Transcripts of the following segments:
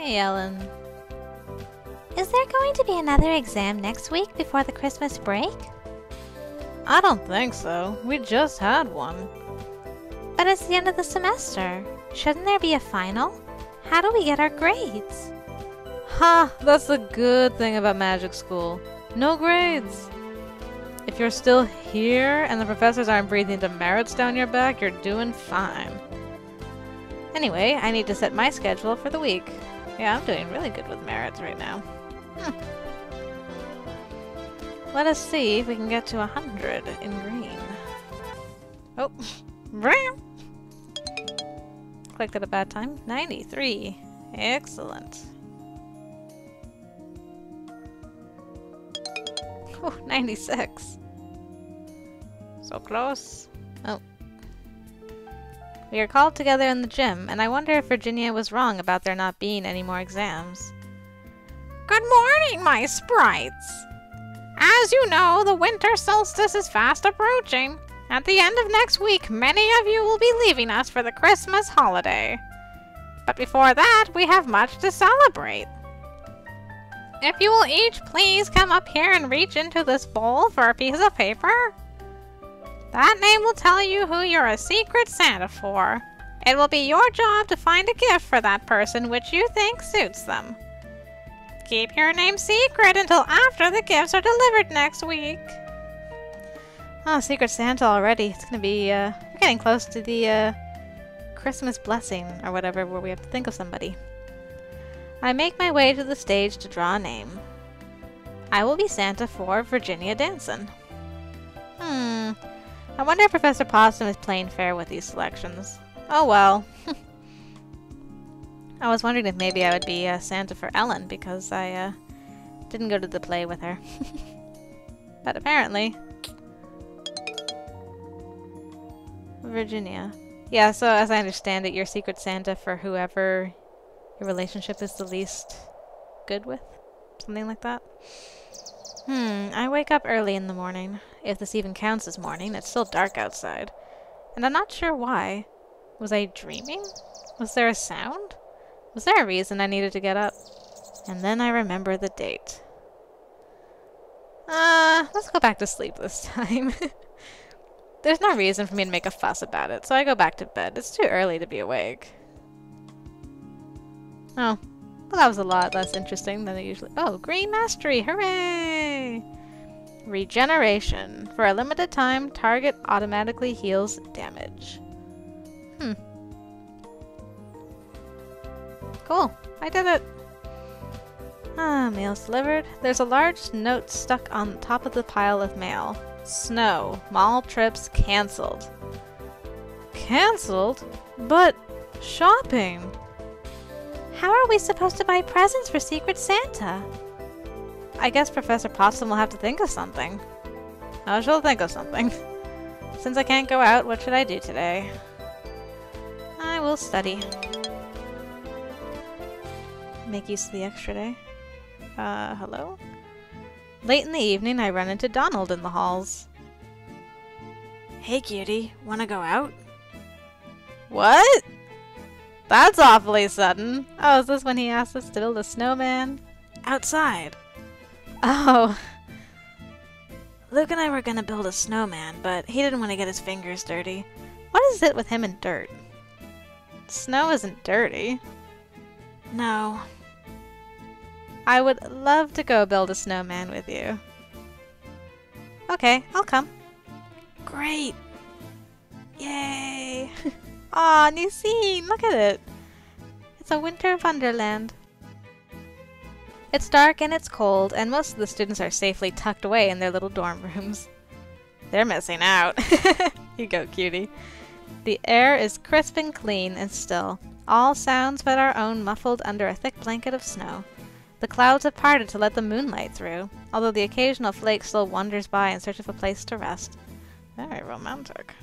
Hey, Ellen. Is there going to be another exam next week before the Christmas break? I don't think so. We just had one. But it's the end of the semester. Shouldn't there be a final? How do we get our grades? Ha! That's the good thing about magic school. No grades. If you're still here and the professors aren't breathing demerits down your back, you're doing fine. Anyway, I need to set my schedule for the week. Yeah, I'm doing really good with merits right now. Let us see if we can get to 100 in green. Oh, clicked at a bad time. 93. Excellent. Oh, 96. So close. Oh. We are called together in the gym, and I wonder if Virginia was wrong about there not being any more exams. Good morning, my sprites! As you know, the winter solstice is fast approaching. At the end of next week, many of you will be leaving us for the Christmas holiday. But before that, we have much to celebrate. If you will each please come up here and reach into this bowl for a piece of paper. That name will tell you who you're a secret Santa for. It will be your job to find a gift for that person which you think suits them. Keep your name secret until after the gifts are delivered next week. Oh, Secret Santa already. It's gonna be, we're getting close to the, Christmas blessing, or whatever, where we have to think of somebody. I make my way to the stage to draw a name. I will be Santa for Virginia Danson. I wonder if Professor Possum is playing fair with these selections. Oh well. I was wondering if maybe I would be Santa for Ellen, because I didn't go to the play with her. But apparently... Virginia. Yeah, so as I understand it, you're Secret Santa for whoever your relationship is the least good with? Something like that? I wake up early in the morning. If this even counts as morning, it's still dark outside. And I'm not sure why. Was I dreaming? Was there a sound? Was there a reason I needed to get up? And then I remember the date. Let's go back to sleep this time. There's no reason for me to make a fuss about it, so I go back to bed. It's too early to be awake. Oh, well, that was a lot less interesting than it usually... Oh, green mastery! Hooray! Regeneration. For a limited time, target automatically heals damage. Cool. I did it! Mail's delivered. There's a large note stuck on top of the pile of mail. Snow. Mall trips cancelled. Cancelled? But... shopping! How are we supposed to buy presents for Secret Santa? I guess Professor Possum will have to think of something. Oh, she'll think of something. Since I can't go out, what should I do today? I will study. Make use of the extra day. Hello? Late in the evening, I run into Donald in the halls. Hey, Cutie. Wanna go out? What? That's awfully sudden. Oh, is this when he asked us to build a snowman? Outside. Oh. Luke and I were gonna build a snowman, but he didn't want to get his fingers dirty. What is it with him and dirt? Snow isn't dirty. No. I would love to go build a snowman with you. Okay, I'll come. Great! Yay! Aw, new scene! Look at it! It's a winter wonderland. It's dark and it's cold, and most of the students are safely tucked away in their little dorm rooms. They're missing out. You go, Cutie. The air is crisp and clean and still. All sounds but our own muffled under a thick blanket of snow. The clouds have parted to let the moonlight through, although the occasional flake still wanders by in search of a place to rest. Very romantic.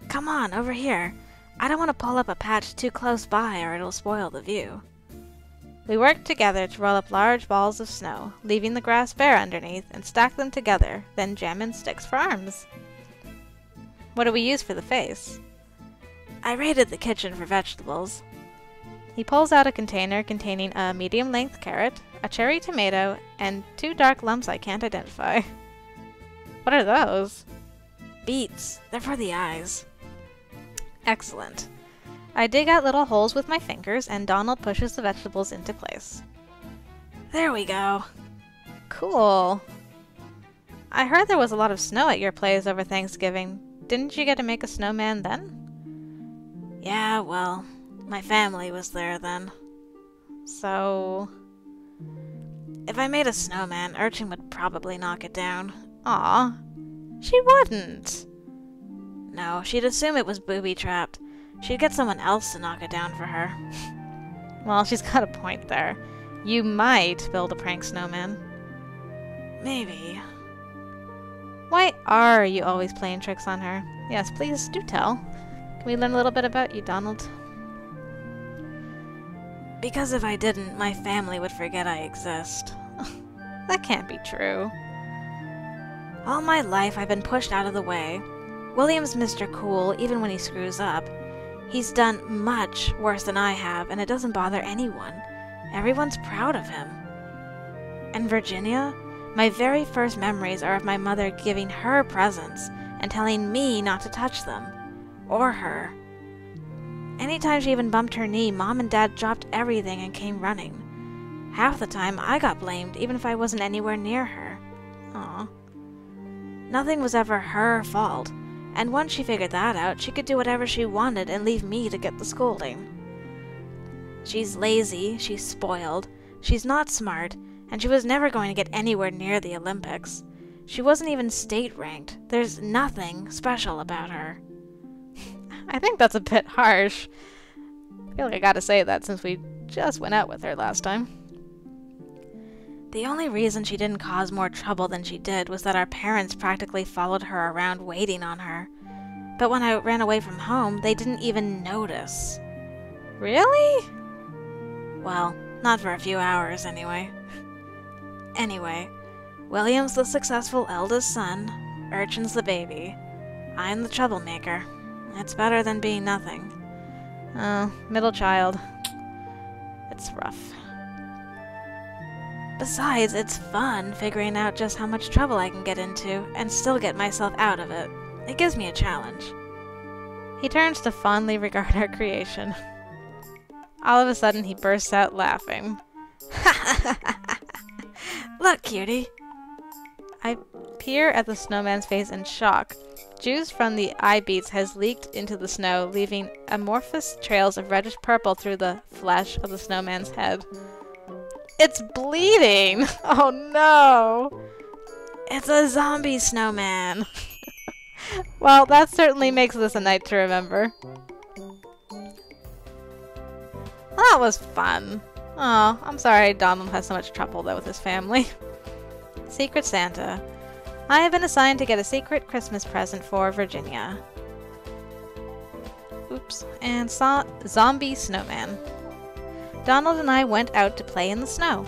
Come on, over here. I don't want to pull up a patch too close by or it'll spoil the view. We work together to roll up large balls of snow, leaving the grass bare underneath, and stack them together, then jam in sticks for arms. What do we use for the face? I raided the kitchen for vegetables. He pulls out a container containing a medium-length carrot, a cherry tomato, and 2 dark lumps I can't identify. What are those? Beets. They're for the eyes. Excellent. I dig out little holes with my fingers, and Donald pushes the vegetables into place. There we go. Cool. I heard there was a lot of snow at your place over Thanksgiving. Didn't you get to make a snowman then? Yeah, well, my family was there then. So... if I made a snowman, Urchin would probably knock it down. Aw. She wouldn't. No, she'd assume it was booby-trapped. She'd get someone else to knock it down for her. Well, she's got a point there. You might build a prank snowman. Maybe. Why are you always playing tricks on her? Yes, please do tell. Can we learn a little bit about you, Donald? Because if I didn't, my family would forget I exist. That can't be true. All my life I've been pushed out of the way. William's Mr. Cool, even when he screws up. He's done much worse than I have, and it doesn't bother anyone. Everyone's proud of him. And Virginia? My very first memories are of my mother giving her presents and telling me not to touch them. Or her. Anytime she even bumped her knee, Mom and Dad dropped everything and came running. Half the time, I got blamed, even if I wasn't anywhere near her. Aw. Nothing was ever her fault, and once she figured that out, she could do whatever she wanted and leave me to get the scolding. She's lazy, she's spoiled, she's not smart, and she was never going to get anywhere near the Olympics. She wasn't even state-ranked. There's nothing special about her. I think that's a bit harsh. I feel like I gotta say that since we just went out with her last time. The only reason she didn't cause more trouble than she did was that our parents practically followed her around waiting on her. But when I ran away from home, they didn't even notice. Really? Well, not for a few hours, anyway. Anyway, William's the successful eldest son, Urchin's the baby. I'm the troublemaker. It's better than being nothing. Oh, middle child. It's rough. Besides, it's fun figuring out just how much trouble I can get into and still get myself out of it. It gives me a challenge. He turns to fondly regard our creation. All of a sudden, he bursts out laughing. Look, Cutie! I peer at the snowman's face in shock. Juice from the eye beads has leaked into the snow, leaving amorphous trails of reddish-purple through the flesh of the snowman's head. It's bleeding! Oh no! It's a zombie snowman! Well, that certainly makes this a night to remember. Well, that was fun. Oh, I'm sorry Donald has so much trouble though with his family. Secret Santa. I have been assigned to get a secret Christmas present for Virginia. Oops. And zombie snowman. Donald and I went out to play in the snow.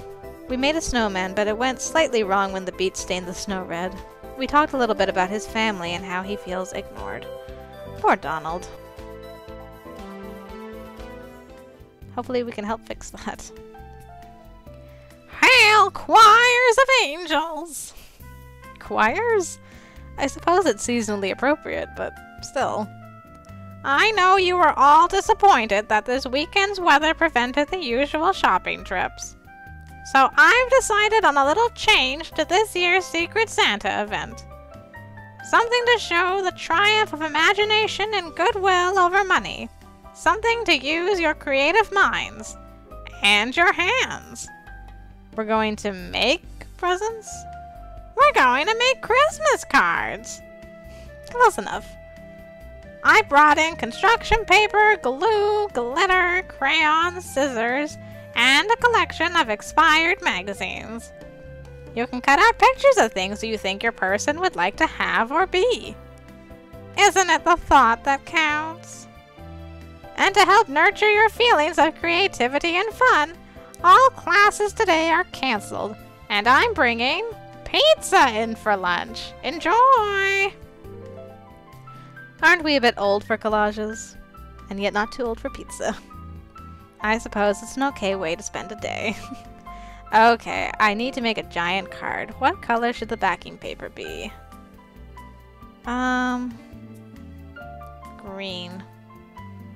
We made a snowman, but it went slightly wrong when the beets stained the snow red. We talked a little bit about his family and how he feels ignored. Poor Donald. Hopefully we can help fix that. Hail, choirs of angels! Choirs? I suppose it's seasonally appropriate, but still. I know you were all disappointed that this weekend's weather prevented the usual shopping trips. So I've decided on a little change to this year's Secret Santa event. Something to show the triumph of imagination and goodwill over money. Something to use your creative minds. And your hands. We're going to make presents? We're going to make Christmas cards. Close enough. I brought in construction paper, glue, glitter, crayons, scissors, and a collection of expired magazines. You can cut out pictures of things you think your person would like to have or be. Isn't it the thought that counts? And to help nurture your feelings of creativity and fun, all classes today are canceled, and I'm bringing pizza in for lunch. Enjoy! Aren't we a bit old for collages? And yet not too old for pizza. I suppose it's an okay way to spend a day. Okay, I need to make a giant card. What color should the backing paper be? Green.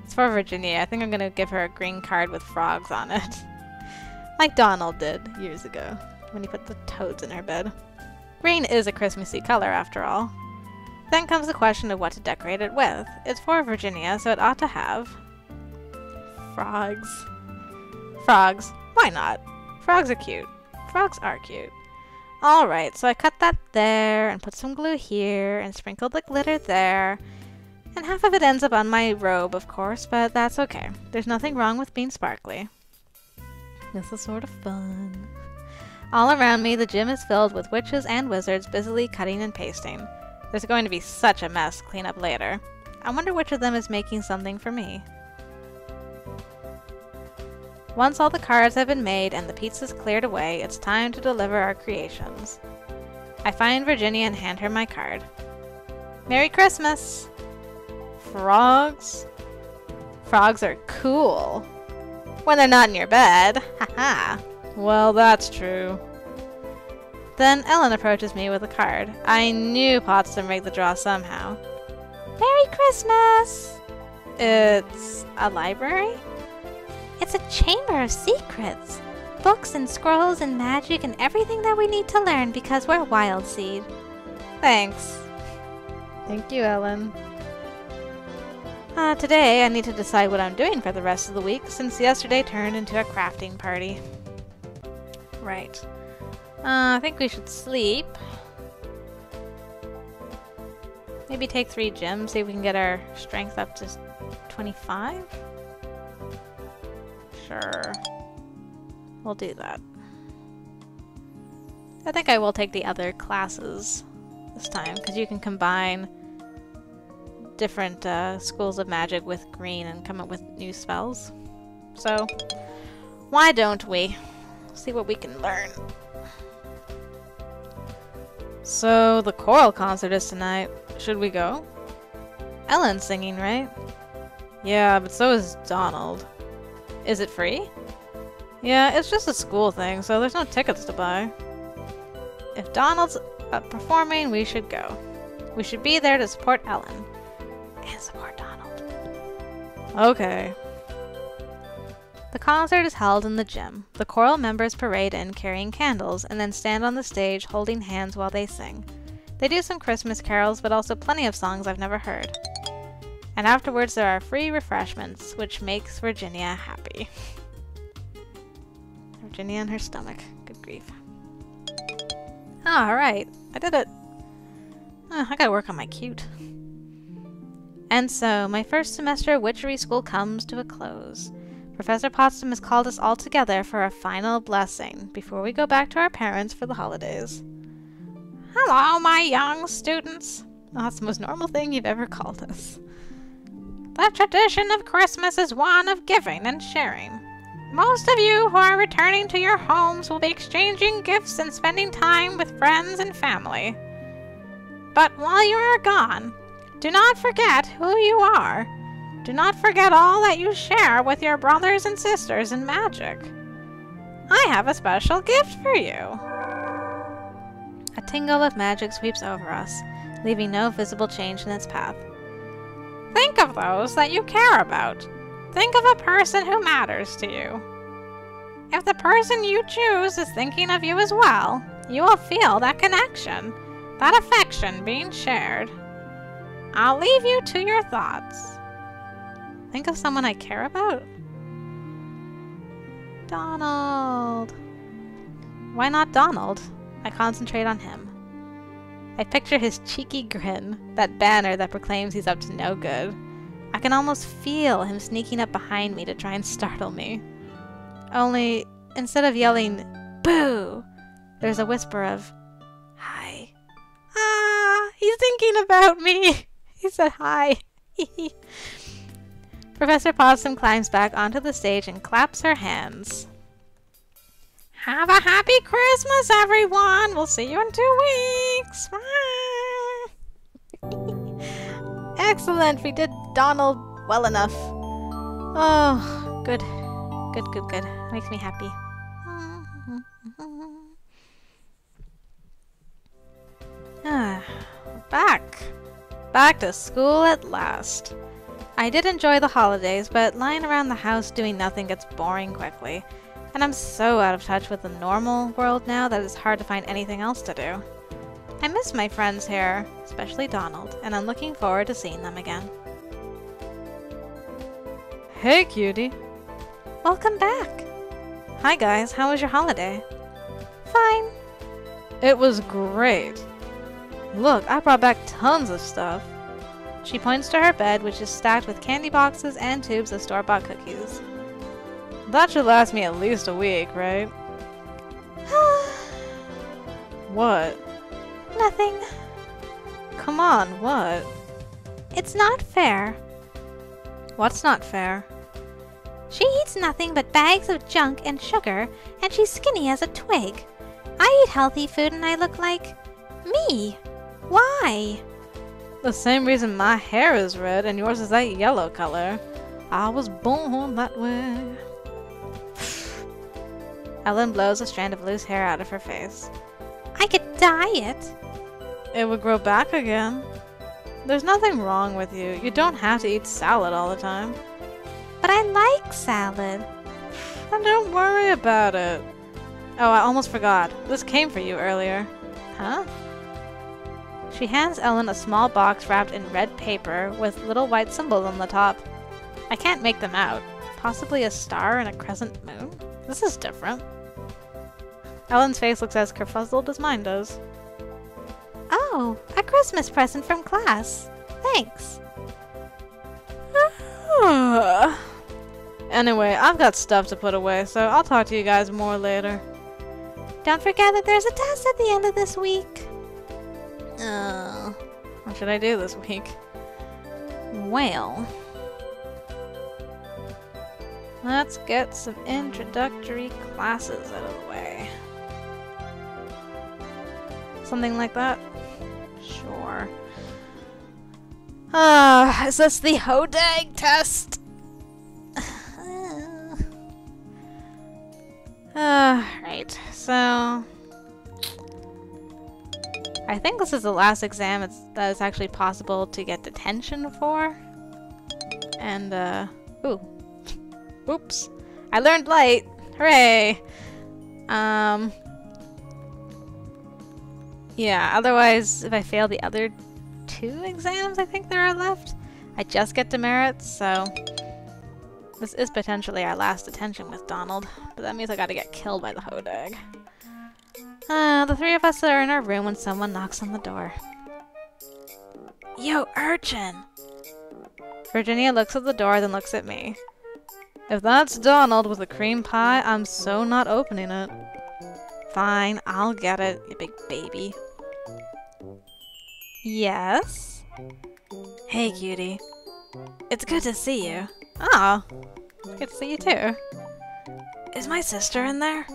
It's for Virginia. I think I'm gonna give her a green card with frogs on it. Like Donald did years ago, when he put the toads in her bed. Green is a Christmassy color, after all. Then comes the question of what to decorate it with. It's for Virginia, so it ought to have... frogs. Frogs. Why not? Frogs are cute. Frogs are cute. Alright, so I cut that there, and put some glue here, and sprinkled the glitter there. And half of it ends up on my robe, of course, but that's okay. There's nothing wrong with being sparkly. This is sort of fun. All around me, the gym is filled with witches and wizards busily cutting and pasting. There's going to be such a mess to clean up later. I wonder which of them is making something for me. Once all the cards have been made and the pizzas cleared away, it's time to deliver our creations. I find Virginia and hand her my card. Merry Christmas! Frogs? Frogs are cool. When they're not in your bed. Haha. Well, that's true. Then Ellen approaches me with a card. I knew Potsdam rigged the draw somehow. Merry Christmas! It's a library? It's a chamber of secrets. Books and scrolls and magic and everything that we need to learn because we're Wild Seed. Thanks. Thank you, Ellen. Today I need to decide what I'm doing for the rest of the week since yesterday turned into a crafting party. Right. I think we should sleep. Maybe take 3 gems, see if we can get our strength up to 25? Sure. We'll do that. I think I will take the other classes this time, because you can combine different schools of magic with green and come up with new spells. So, why don't we? See what we can learn. So, the choral concert is tonight. Should we go? Ellen's singing, right? Yeah, but so is Donald. Is it free? Yeah, it's just a school thing, so there's no tickets to buy. If Donald's performing, we should go. We should be there to support Ellen. And support Donald. Okay. The concert is held in the gym. The choral members parade in carrying candles and then stand on the stage holding hands while they sing. They do some Christmas carols, but also plenty of songs I've never heard. And afterwards there are free refreshments, which makes Virginia happy. Virginia and her stomach. Good grief. Alright, I did it. I gotta work on my cute. And so, my first semester of witchery school comes to a close. Professor Potsdam has called us all together for a final blessing before we go back to our parents for the holidays. Hello, my young students. Oh, that's the most normal thing you've ever called us. The tradition of Christmas is one of giving and sharing. Most of you who are returning to your homes will be exchanging gifts and spending time with friends and family. But while you are gone, do not forget who you are. Do not forget all that you share with your brothers and sisters in magic. I have a special gift for you. A tingle of magic sweeps over us, leaving no visible change in its path. Think of those that you care about. Think of a person who matters to you. If the person you choose is thinking of you as well, you will feel that connection, that affection being shared. I'll leave you to your thoughts. Think of someone I care about? Donald. Why not Donald? I concentrate on him. I picture his cheeky grin, that banner that proclaims he's up to no good. I can almost feel him sneaking up behind me to try and startle me. Only, instead of yelling, "Boo!" there's a whisper of, "Hi." Ah, he's thinking about me. He said hi. Professor Possum climbs back onto the stage and claps her hands. Have a happy Christmas, everyone! We'll see you in 2 weeks! Excellent! We did Donald well enough. Oh, good. Good, good, good. Makes me happy. Back to school at last. I did enjoy the holidays, but lying around the house doing nothing gets boring quickly. And I'm so out of touch with the normal world now that it's hard to find anything else to do. I miss my friends here, especially Donald, and I'm looking forward to seeing them again. Hey, Cutie. Welcome back. Hi guys, how was your holiday? Fine. It was great. Look, I brought back tons of stuff. She points to her bed, which is stacked with candy boxes and tubes of store-bought cookies. That should last me at least a week, right? What? Nothing. Come on, what? It's not fair. What's not fair? She eats nothing but bags of junk and sugar, and she's skinny as a twig. I eat healthy food and I look like me. Why? The same reason my hair is red and yours is that yellow color. I was born that way. Ellen blows a strand of loose hair out of her face. I could dye it. It would grow back again. There's nothing wrong with you. You don't have to eat salad all the time. But I like salad. And don't worry about it. Oh, I almost forgot. This came for you earlier. Huh? She hands Ellen a small box wrapped in red paper with little white symbols on the top. I can't make them out. Possibly a star and a crescent moon? This is different. Ellen's face looks as kerfuzzled as mine does. Oh, a Christmas present from class. Thanks. Anyway, I've got stuff to put away, so I'll talk to you guys more later. Don't forget that there's a test at the end of this week. What should I do this week? Well, let's get some introductory classes out of the way. Something like that? Sure. Is this the hodag test? Right, so I think this is the last exam that is actually possible to get detention for. And, ooh. Oops. I learned light! Hooray! Yeah, otherwise, if I fail the other 2 exams I think there are left, I just get demerits, so this is potentially our last detention with Donald, but that means I gotta get killed by the hodag. The 3 of us are in our room when someone knocks on the door. Yo, urchin! Virginia looks at the door, then looks at me. If that's Donald with a cream pie, I'm so not opening it. Fine, I'll get it, you big baby. Yes? Hey, cutie. It's good to see you. Oh, good to see you too. Is my sister in there?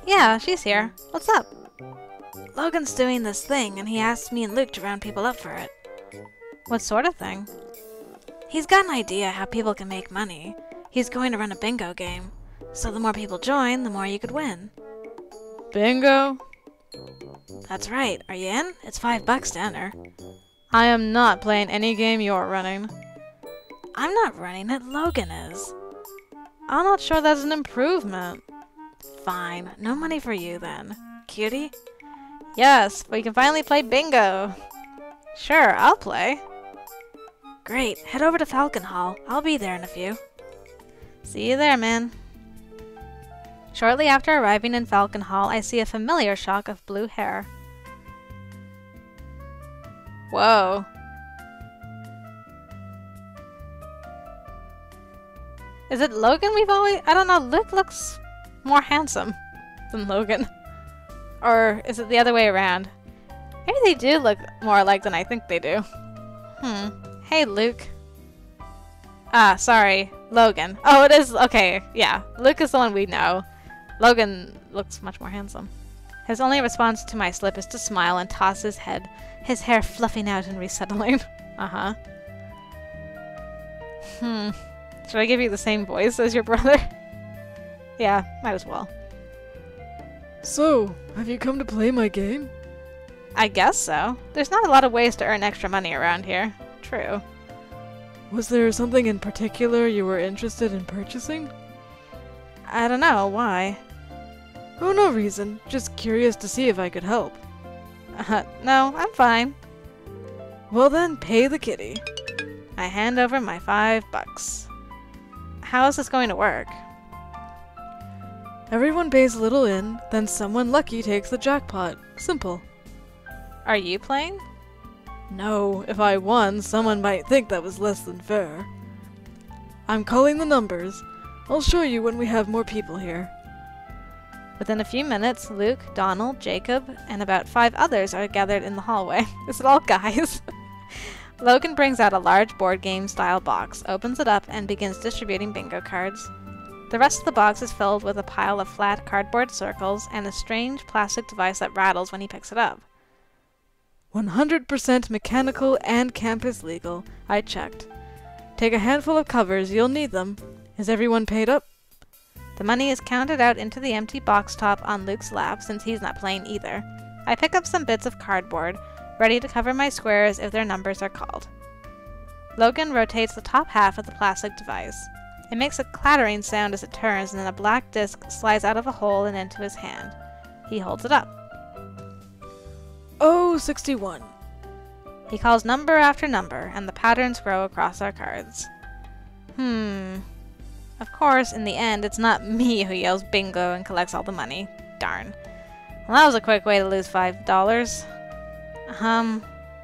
Yeah, she's here. What's up? Logan's doing this thing, and he asked me and Luke to round people up for it. What sort of thing? He's got an idea how people can make money. He's going to run a bingo game. So the more people join, the more you could win. Bingo? That's right. Are you in? It's $5 to enter. I am not playing any game you're running. I'm not running it, Logan is. I'm not sure that's an improvement. Fine, no money for you then. Cutie? Yes, but you can finally play bingo. Sure, I'll play. Great, head over to Falcon Hall. I'll be there in a few. See you there, man. Shortly after arriving in Falcon Hall, I see a familiar shock of blue hair. Whoa. Is it Logan we've always... I don't know, Luke looks more handsome than Logan. Or is it the other way around? Maybe they do look more alike than I think they do. Hey, Luke. Ah, sorry. Logan. Oh, it is... Okay, yeah. Luke is the one we know. Logan looks much more handsome. His only response to my slip is to smile and toss his head, his hair fluffing out and resettling. Uh-huh. Should I give you the same voice as your brother? Yeah, might as well. So, have you come to play my game? I guess so. There's not a lot of ways to earn extra money around here. True. Was there something in particular you were interested in purchasing? I don't know, why? Oh, no reason. Just curious to see if I could help. No, I'm fine. Well then, pay the kitty. I hand over my $5. How is this going to work? Everyone pays a little in, then someone lucky takes the jackpot. Simple. Are you playing? No, if I won, someone might think that was less than fair. I'm calling the numbers. I'll show you when we have more people here. Within a few minutes, Luke, Donald, Jacob, and about 5 others are gathered in the hallway. Is it all guys? Logan brings out a large board game style box, opens it up, and begins distributing bingo cards. The rest of the box is filled with a pile of flat cardboard circles and a strange plastic device that rattles when he picks it up. 100% mechanical and campus legal. I checked. Take a handful of covers, you'll need them. Is everyone paid up? The money is counted out into the empty box top on Luke's lap since he's not playing either. I pick up some bits of cardboard, ready to cover my squares if their numbers are called. Logan rotates the top half of the plastic device. It makes a clattering sound as it turns, and then a black disc slides out of a hole and into his hand. He holds it up. Oh, 61. He calls number after number, and the patterns grow across our cards. Of course, in the end, it's not me who yells bingo and collects all the money. Darn. Well, that was a quick way to lose $5.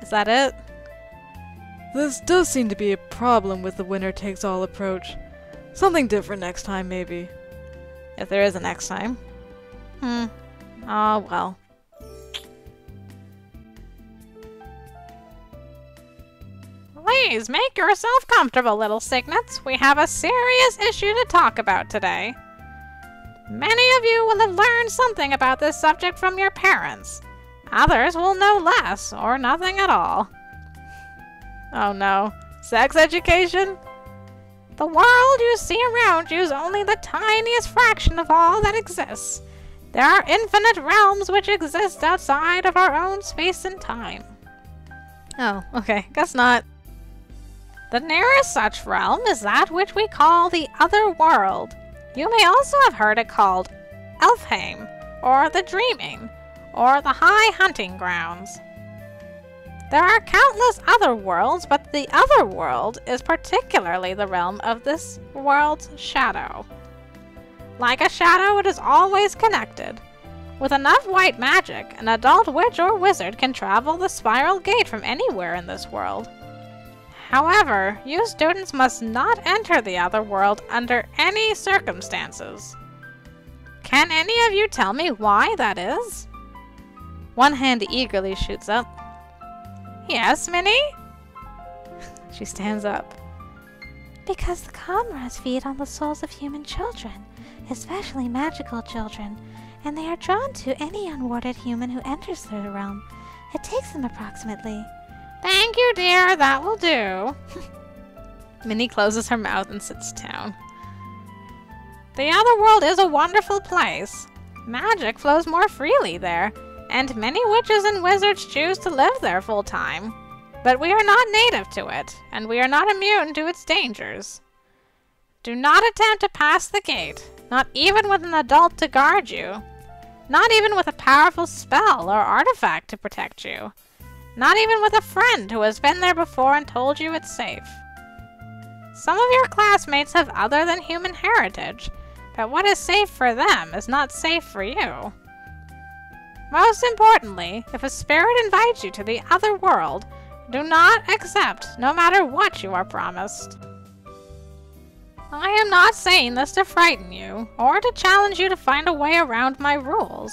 Is that it? This does seem to be a problem with the winner-takes-all approach. Something different next time, maybe. If there is a next time. Oh, well. Please make yourself comfortable, little cygnets. We have a serious issue to talk about today. Many of you will have learned something about this subject from your parents. Others will know less or nothing at all. Oh no. Sex education? The world you see around you is only the tiniest fraction of all that exists. There are infinite realms which exist outside of our own space and time. Oh, okay. Guess not. The nearest such realm is that which we call the other world. You may also have heard it called Elfheim, or the Dreaming, or the High Hunting Grounds. There are countless other worlds, but the other world is particularly the realm of this world's shadow. Like a shadow, it is always connected. With enough white magic, an adult witch or wizard can travel the spiral gate from anywhere in this world. However, you students must not enter the other world under any circumstances. Can any of you tell me why that is? One hand eagerly shoots up. Yes, Minnie? She stands up. Because the comrades feed on the souls of human children, especially magical children, and they are drawn to any unwarded human who enters their realm. It takes them approximately... Thank you, dear. That will do. Minnie closes her mouth and sits down. The other world is a wonderful place. Magic flows more freely there, and many witches and wizards choose to live there full time. But we are not native to it, and we are not immune to its dangers. Do not attempt to pass the gate, not even with an adult to guard you. Not even with a powerful spell or artifact to protect you. Not even with a friend who has been there before and told you it's safe. Some of your classmates have other than human heritage, but what is safe for them is not safe for you. Most importantly, if a spirit invites you to the other world, do not accept, no matter what you are promised. I am not saying this to frighten you, or to challenge you to find a way around my rules.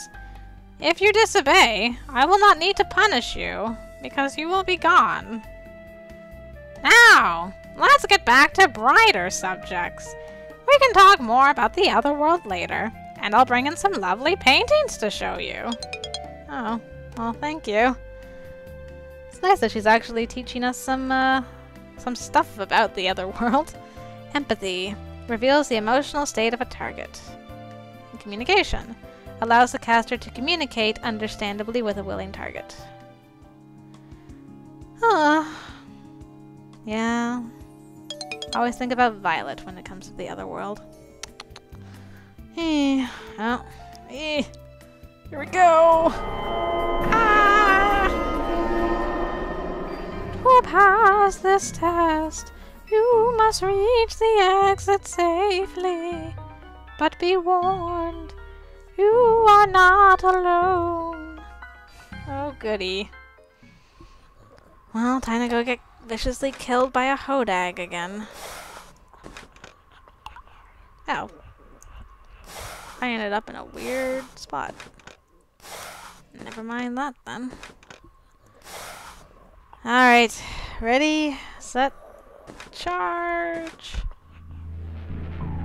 If you disobey, I will not need to punish you, because you will be gone. Now, let's get back to brighter subjects. We can talk more about the other world later, and I'll bring in some lovely paintings to show you. Oh, well, thank you. It's nice that she's actually teaching us some stuff about the other world. Empathy reveals the emotional state of a target. communication. Allows the caster to communicate understandably with a willing target. Yeah. Always think about Violet when it comes to the other world. Here we go! To pass this test, you must reach the exit safely. But be warned, you are not alone. Oh, goody. Well, time to go get viciously killed by a hodag again. Oh. I ended up in a weird spot. Never mind that then. Alright. Ready, set, charge.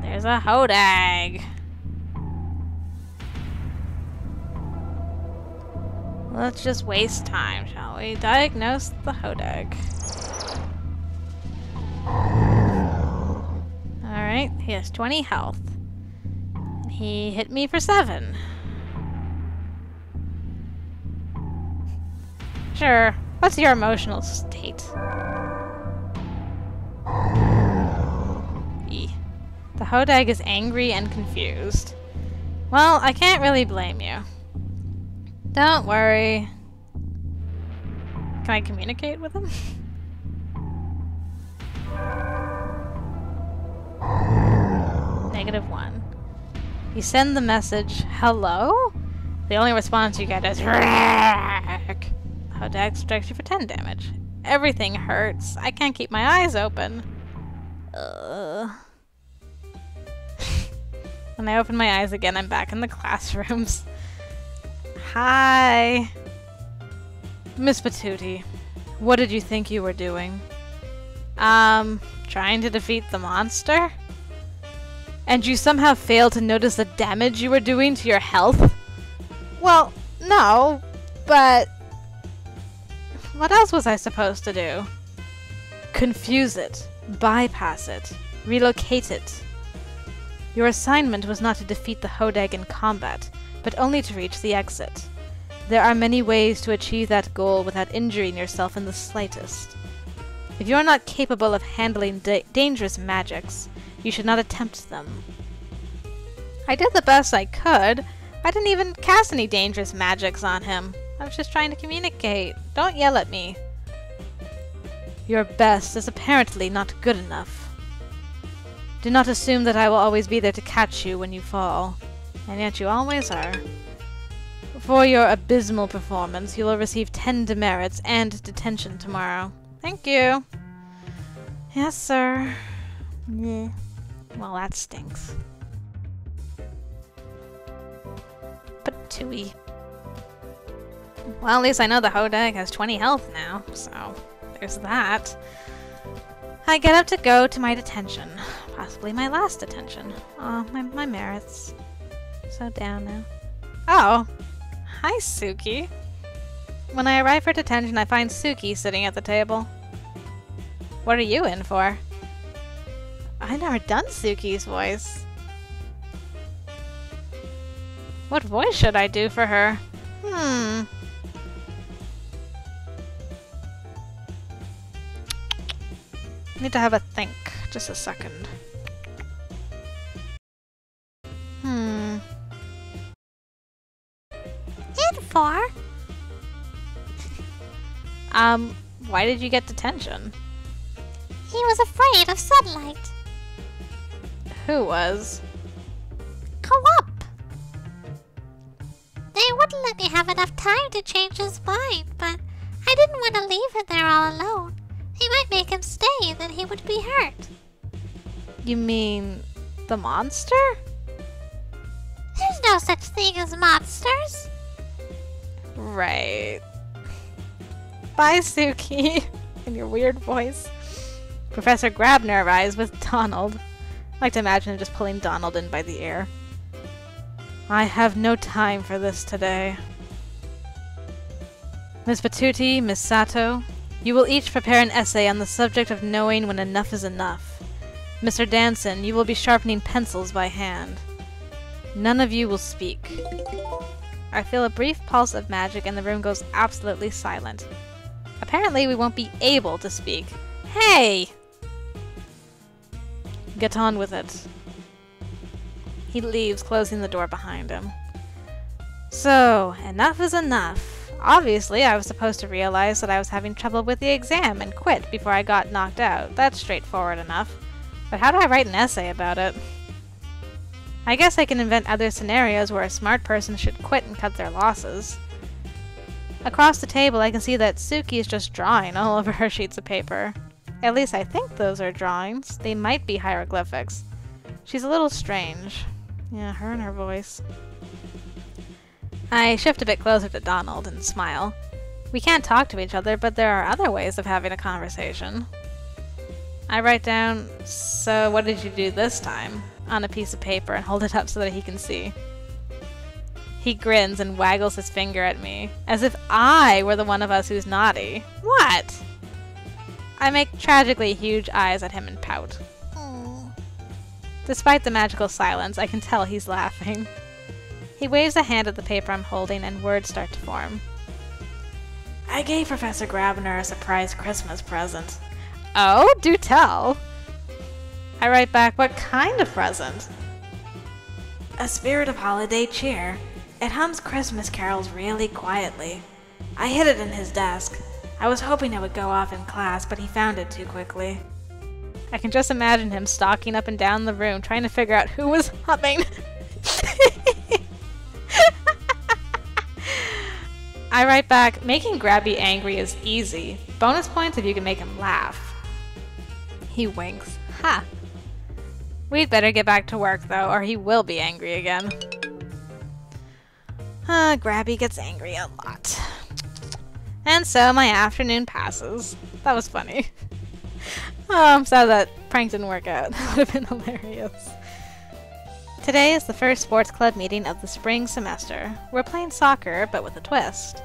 There's a hodag. Let's just waste time, shall we? Diagnose the hodag. Alright, he has 20 health. He hit me for 7. Sure. What's your emotional state? E. The hodag is angry and confused. Well, I can't really blame you. Don't worry. Can I communicate with him? -1. You send the message, hello? The only response you get is Rack. Hodag strikes you for 10 damage. Everything hurts. I can't keep my eyes open. When I open my eyes again, I'm back in the classrooms. Hi. Miss Cutie, what did you think you were doing? Trying to defeat the monster? And you somehow failed to notice the damage you were doing to your health? Well, no, but... what else was I supposed to do? Confuse it, bypass it, relocate it. Your assignment was not to defeat the hodag in combat, but only to reach the exit. There are many ways to achieve that goal without injuring yourself in the slightest. If you are not capable of handling dangerous magics, you should not attempt them. I did the best I could. I didn't even cast any dangerous magics on him. I was just trying to communicate. Don't yell at me. Your best is apparently not good enough. Do not assume that I will always be there to catch you when you fall. And yet you always are. For your abysmal performance, you will receive 10 demerits and detention tomorrow. Thank you. Yes, sir. Yeah. Well, that stinks. But tooey. Well, at least I know the hodag has 20 health now, so there's that. I get up to go to my detention. Possibly my last detention. Oh, my merits. So down now. Oh! Hi, Suki. When I arrive for detention, I find Suki sitting at the table. What are you in for? I've never done Suki's voice. What voice should I do for her? Need to have a think. Just a second. In for? Why did you get detention? He was afraid of sunlight. Who was? Go up! They wouldn't let me have enough time to change his mind, but I didn't want to leave him there all alone. He might make him stay, then he would be hurt. You mean the monster? There's no such thing as monsters. Right. Bye, Suki. In your weird voice. Professor Grabner arrives with Donald. I like to imagine him just pulling Donald in by the ear. I have no time for this today. Miss Cutie, Miss Sato, you will each prepare an essay on the subject of knowing when enough is enough. Mr. Danson, you will be sharpening pencils by hand. None of you will speak. I feel a brief pulse of magic and the room goes absolutely silent. Apparently we won't be able to speak. Hey! Get on with it. He leaves, closing the door behind him. So, enough is enough. Obviously, I was supposed to realize that I was having trouble with the exam and quit before I got knocked out. That's straightforward enough. But how do I write an essay about it? I guess I can invent other scenarios where a smart person should quit and cut their losses. Across the table, I can see that Suki is just drawing all over her sheets of paper. At least I think those are drawings. They might be hieroglyphics. She's a little strange. Yeah, her and her voice. I shift a bit closer to Donald and smile. We can't talk to each other, but there are other ways of having a conversation. I write down, "So what did you do this time?" on a piece of paper and hold it up so that he can see. He grins and waggles his finger at me, as if I were the one of us who's naughty. What? I make tragically huge eyes at him and pout. Despite the magical silence, I can tell he's laughing. He waves a hand at the paper I'm holding and words start to form. I gave Professor Grabner a surprise Christmas present. Oh, do tell! I write back, what kind of present? A spirit of holiday cheer. It hums Christmas carols really quietly. I hid it in his desk. I was hoping it would go off in class, but he found it too quickly. I can just imagine him stalking up and down the room, trying to figure out who was humming. I write back, making Grabby angry is easy. Bonus points if you can make him laugh. He winks. Ha! We'd better get back to work, though, or he will be angry again. Grabby gets angry a lot. And so my afternoon passes. That was funny. Oh, I'm sad that prank didn't work out. That would have been hilarious. Today is the first sports club meeting of the spring semester. We're playing soccer, but with a twist.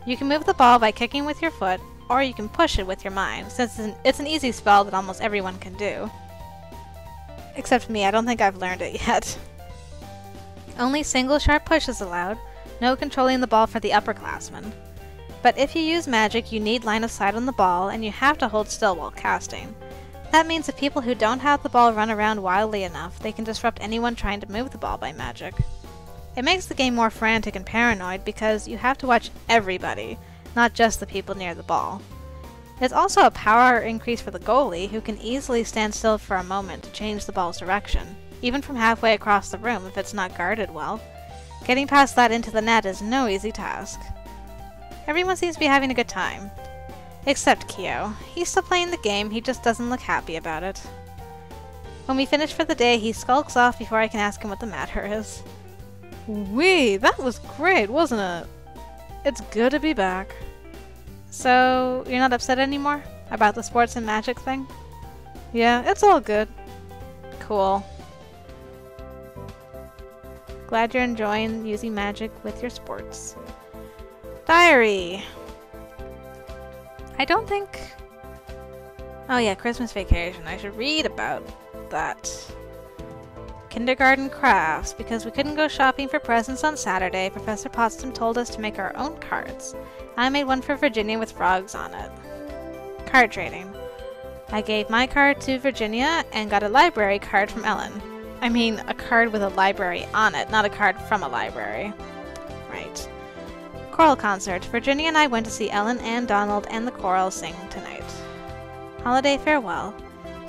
You can move the ball by kicking with your foot, or you can push it with your mind, since it's an easy spell that almost everyone can do. Except me, I don't think I've learned it yet. Only single sharp push is allowed, no controlling the ball for the upperclassmen. But if you use magic, you need line of sight on the ball, and you have to hold still while casting. That means if people who don't have the ball run around wildly enough, they can disrupt anyone trying to move the ball by magic. It makes the game more frantic and paranoid because you have to watch everybody, not just the people near the ball. It's also a power increase for the goalie, who can easily stand still for a moment to change the ball's direction, even from halfway across the room if it's not guarded well. Getting past that into the net is no easy task. Everyone seems to be having a good time. Except Kyo. He's still playing the game, he just doesn't look happy about it. When we finish for the day, he skulks off before I can ask him what the matter is. Wee, that was great, wasn't it? It's good to be back. So, you're not upset anymore? About the sports and magic thing? Yeah, it's all good. Cool. Glad you're enjoying using magic with your sports. Diary! I don't think... Oh yeah, Christmas vacation. I should read about that. Kindergarten crafts. Because we couldn't go shopping for presents on Saturday, Professor Potsdam told us to make our own cards. I made one for Virginia with frogs on it. Card trading. I gave my card to Virginia and got a library card from Ellen. I mean, a card with a library on it, not a card from a library. Right. Choral concert. Virginia and I went to see Ellen and Donald and the choral sing tonight. Holiday farewell.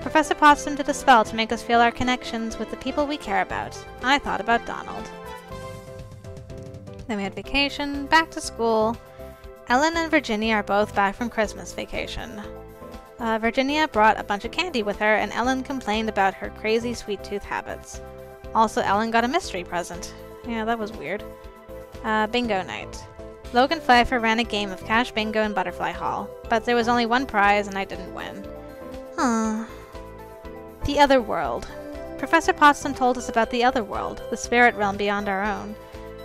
Professor Potsdam did a spell to make us feel our connections with the people we care about. I thought about Donald. Then we had vacation, back to school. Ellen and Virginia are both back from Christmas vacation. Virginia brought a bunch of candy with her, and Ellen complained about her crazy sweet tooth habits. Also, Ellen got a mystery present. Yeah, that was weird. Bingo night. Logan Pfeiffer ran a game of Cash Bingo in Butterfly Hall, but there was only one prize and I didn't win. The Other World. Professor Potsdam told us about the Other World, the spirit realm beyond our own.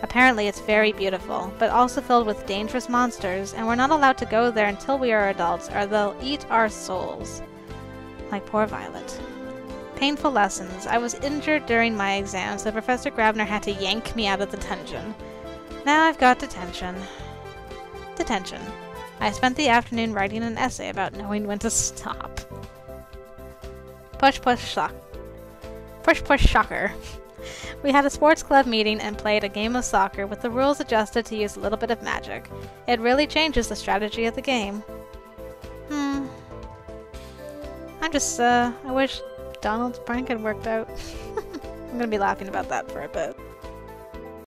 Apparently it's very beautiful, but also filled with dangerous monsters, and we're not allowed to go there until we are adults, or they'll eat our souls. Like poor Violet. painful lessons. I was injured during my exam, so Professor Grabner had to yank me out of detention. Now I've got detention. Detention. I spent the afternoon writing an essay about knowing when to stop. Push push shock. Push push shocker. We had a sports club meeting and played a game of soccer with the rules adjusted to use a little bit of magic. It really changes the strategy of the game. I wish Donald's prank had worked out. I'm gonna be laughing about that for a bit.